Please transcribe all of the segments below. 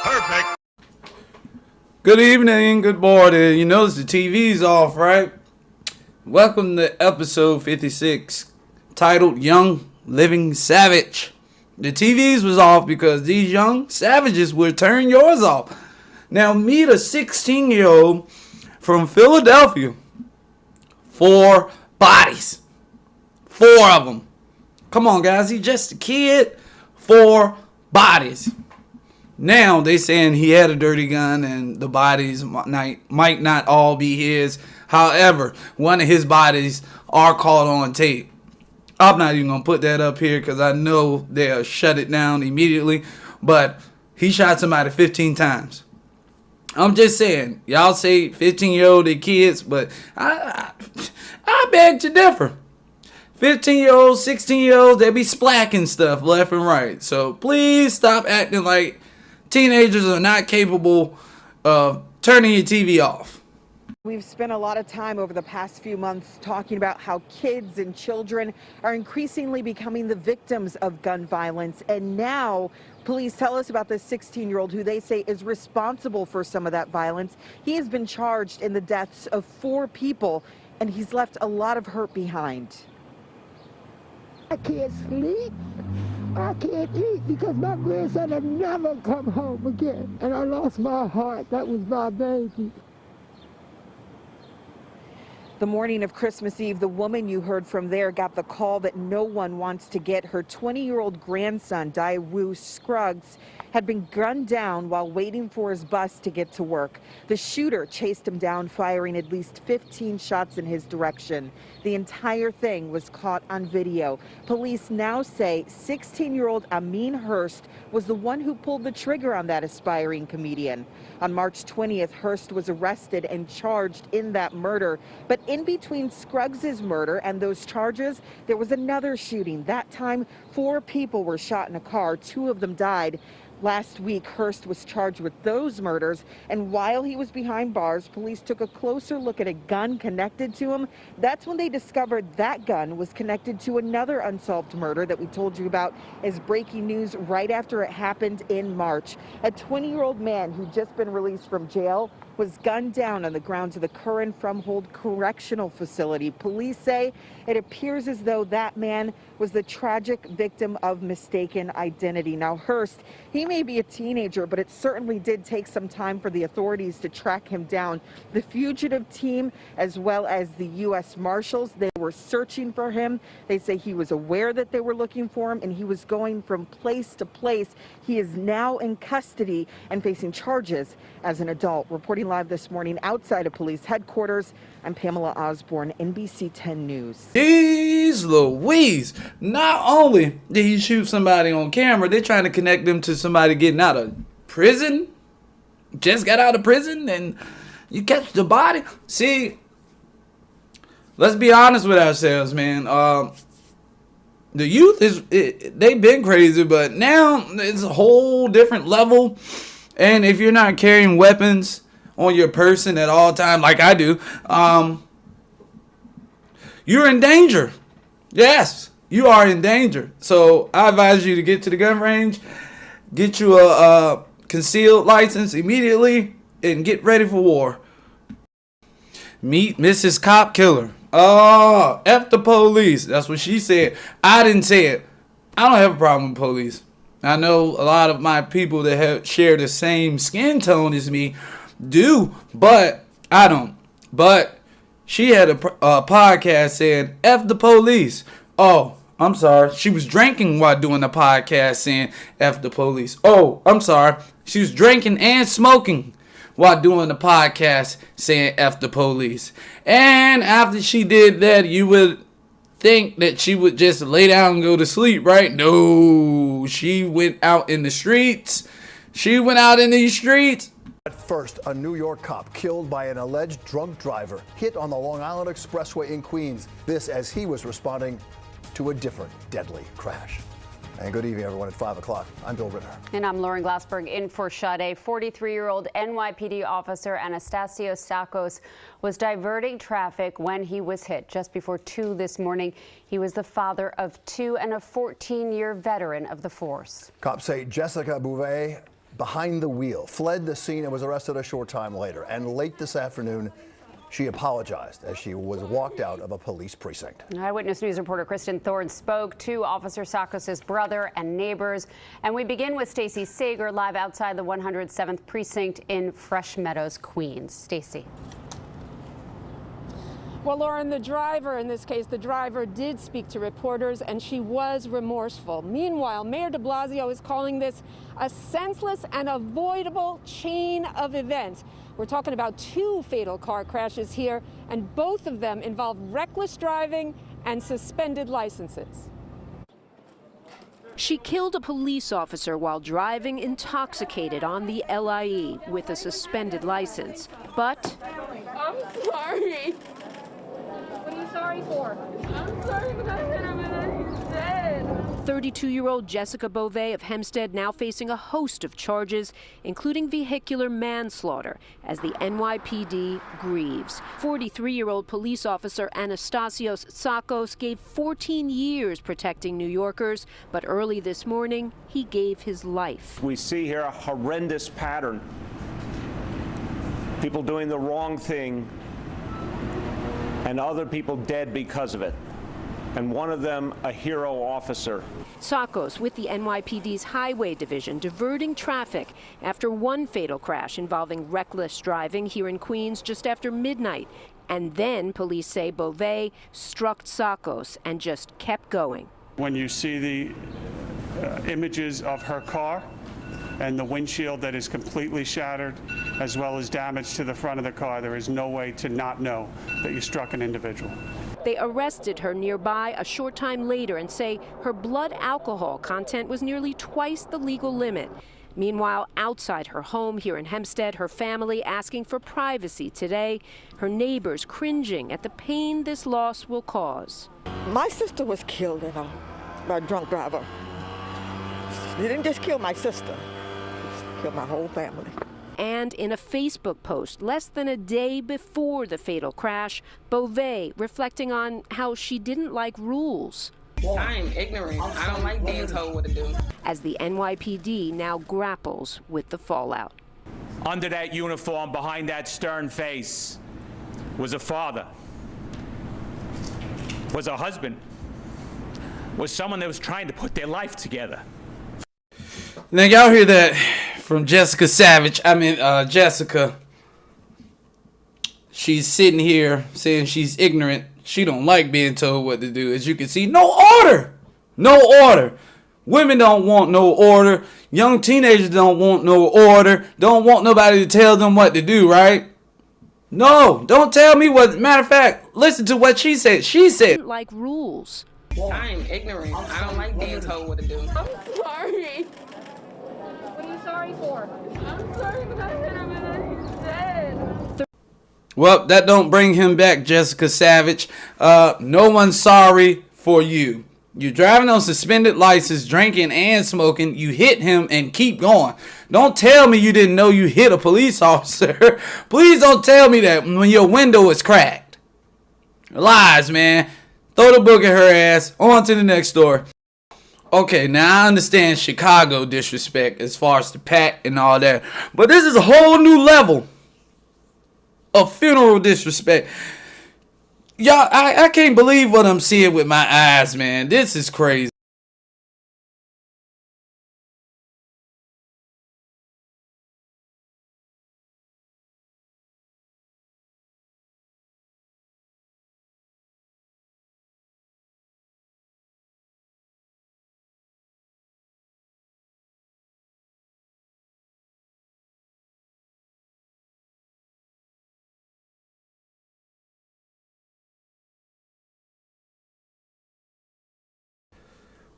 Perfect. Good evening, good morning. You notice the TV's off, right? Welcome to episode 56, titled Young Living Savage. The TVs was off because these young savages would turn yours off. Now meet a 16-year-old from Philadelphia. 4 bodies. 4 of them. Come on, guys. He's just a kid. 4 bodies. Now they saying he had a dirty gun and the bodies might not all be his. However, one of his bodies are caught on tape. I'm not even going to put that up here because I know they'll shut it down immediately. But he shot somebody 15 times. I'm just saying, y'all say 15-year-old they kids, but I beg to differ. 15-year-olds, 16-year-olds, they be splacking stuff left and right. So please stop acting like teenagers are not capable of turning your TV off. We've spent a lot of time over the past few months talking about how kids and children are increasingly becoming the victims of gun violence. And now police tell us about this 16-year-old who they say is responsible for some of that violence. He has been charged in the deaths of 4 people, and he's left a lot of hurt behind. I can't sleep. I can't eat because my grandson will never come home again. And I lost my heart. That was my baby. The morning of Christmas Eve, the woman you heard from there got the call that no one wants to get. Her 20-year-old grandson, Daewoo Scruggs, had been gunned down while waiting for his bus to get to work. The shooter chased him down, firing at least 15 shots in his direction. The entire thing was caught on video. Police now say 16-year-old Amin Hurst was the one who pulled the trigger on that aspiring comedian. On March 20th, Hurst was arrested and charged in that murder. But in between Scruggs' murder and those charges, there was another shooting. That time, 4 people were shot in a car. 2 of them died. Last week, Hurst was charged with those murders, and while he was behind bars, police took a closer look at a gun connected to him. That's when they discovered that gun was connected to another unsolved murder that we told you about as breaking news right after it happened in March. A 20-year-old man who'd just been released from jail was gunned down on the grounds of the Curran Fromhold Correctional Facility. Police say it appears as though that man was the tragic victim of mistaken identity. Now, Hurst, he may be a teenager, but it certainly did take some time for the authorities to track him down. The fugitive team, as well as the U.S. Marshals, they were searching for him. They say he was aware that they were looking for him, and he was going from place to place. He is now in custody and facing charges as an adult. Reporting live this morning outside of police headquarters, I'm Pamela Osborne, NBC 10 News. Jeez Louise. Not only did he shoot somebody on camera, they're trying to connect them to somebody getting out of prison. Just got out of prison and you catch the body. See, let's be honest with ourselves, man. The youth, they've been crazy, but now it's a whole different level. And if you're not carrying weapons on your person at all time, like I do, you're in danger. Yes, you are in danger. So I advise you to get to the gun range, get you a concealed license immediately, and get ready for war. Meet Mrs. Cop Killer. Oh, F the police. That's what she said. I didn't say it. I don't have a problem with police. I know a lot of my people that have share the same skin tone as me do, but I don't. But she had a podcast saying F the police. Oh, I'm sorry. She was drinking while doing the podcast saying F the police. Oh, I'm sorry. She was drinking and smoking while doing the podcast saying F the police. And after she did that, you would think that she would just lay down and go to sleep, right? No, she went out in the streets. She went out in these streets. At first, a New York cop killed by an alleged drunk driver hit on the Long Island Expressway in Queens. This as he was responding to a different deadly crash. And good evening, everyone, at 5 o'clock. I'm Bill Ritter. And I'm Lauren Glassberg in for Sade. 43-year-old NYPD officer Anastasio Sakos was diverting traffic when he was hit. Just before 2 this morning, he was the father of 2 and a 14-year veteran of the force. Cops say Jessica Bouvet behind the wheel, fled the scene and was arrested a short time later. And late this afternoon, she apologized as she was walked out of a police precinct. Eyewitness News reporter Kristen Thorne spoke to Officer Sakos' brother and neighbors. And we begin with Stacey Sager live outside the 107th precinct in Fresh Meadows, Queens. Stacey. Well, Lauren, the driver, in this case, the driver did speak to reporters, and she was remorseful. Meanwhile, Mayor de Blasio is calling this a senseless and avoidable chain of events. We're talking about 2 fatal car crashes here, and both of them involve reckless driving and suspended licenses. She killed a police officer while driving intoxicated on the LIE with a suspended license. But I'm sorry. What are you sorry for? I'm sorry because I'm dead. 32-year-old Jessica Beauvais of Hempstead now facing a host of charges, including vehicular manslaughter, as the NYPD grieves. 43-year-old police officer Anastasios Tsakos gave 14 years protecting New Yorkers, but early this morning, he gave his life. We see here a horrendous pattern. People doing the wrong thing and other people dead because of it. And one of them a hero officer. Tsakos with the NYPD's Highway Division diverting traffic after one fatal crash involving reckless driving here in Queens just after midnight. And then police say Beauvais struck Tsakos and just kept going. When you see the images of her car and the windshield that is completely shattered, as well as damage to the front of the car, there is no way to not know that you struck an individual. They arrested her nearby a short time later and say her blood alcohol content was nearly twice the legal limit. Meanwhile, outside her home here in Hempstead, her family asking for privacy today, her neighbors cringing at the pain this loss will cause. My sister was killed by a drunk driver. He didn't just kill my sister, he killed my whole family. And in a Facebook post less than a day before the fatal crash, Beauvais reflecting on how she didn't like rules. I am ignorant. I don't like being told what to do. As the NYPD now grapples with the fallout. Under that uniform, behind that stern face, was a father, was a husband, was someone that was trying to put their life together. Now y'all hear that from Jessica Savage. Jessica. She's sitting here saying she's ignorant. She don't like being told what to do. As you can see, no order. No order. Women don't want no order. Young teenagers don't want no order. Don't want nobody to tell them what to do, right? No, don't tell me what. Matter of fact, listen to what she said. She said, like rules. I am ignorant. I don't like being told what to do. I'm sorry. What are you sorry for? I'm sorry because I'm dead. well, that don't bring him back, Jessica Savage. No one's sorry for you. You're driving on suspended license, drinking and smoking. You hit him and keep going. Don't tell me you didn't know you hit a police officer. Please don't tell me that when your window is cracked. Lies, man. Throw the book at her ass. On to the next story. Okay, now I understand Chicago disrespect as far as the pack and all that. But this is a whole new level of funeral disrespect. Y'all, I can't believe what I'm seeing with my eyes, man. This is crazy.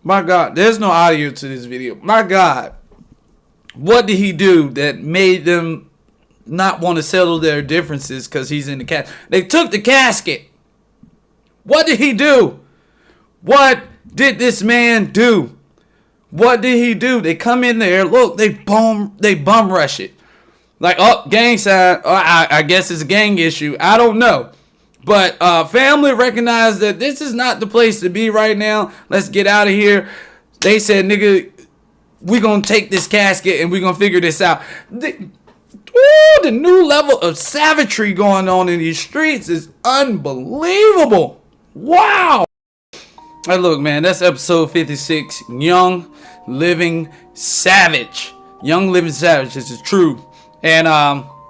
My God, there's no audio to this video. My God, what did he do that made them not want to settle their differences because he's in the casket? They took the casket. What did he do? What did this man do? What did he do? They come in there, look, they bum rush it. Like, oh, gang sign. Oh, I guess it's a gang issue. I don't know. But family recognized that this is not the place to be right now. Let's get out of here. They said, nigga, we're going to take this casket and we're going to figure this out. The new level of savagery going on in these streets is unbelievable. Wow. Hey, look, man, that's episode 56, Young Living Savage. Young Living Savage, this is true. And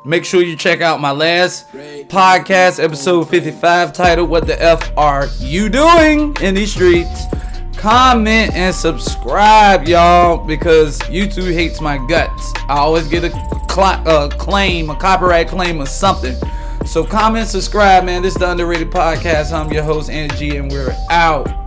make sure you check out my last podcast, episode 55, titled, What the F Are You Doing in These Streets? Comment and subscribe, y'all, because YouTube hates my guts. I always get a copyright claim or something. So comment, subscribe, man. This is the Underrated Podcast. I'm your host, Angie, and we're out.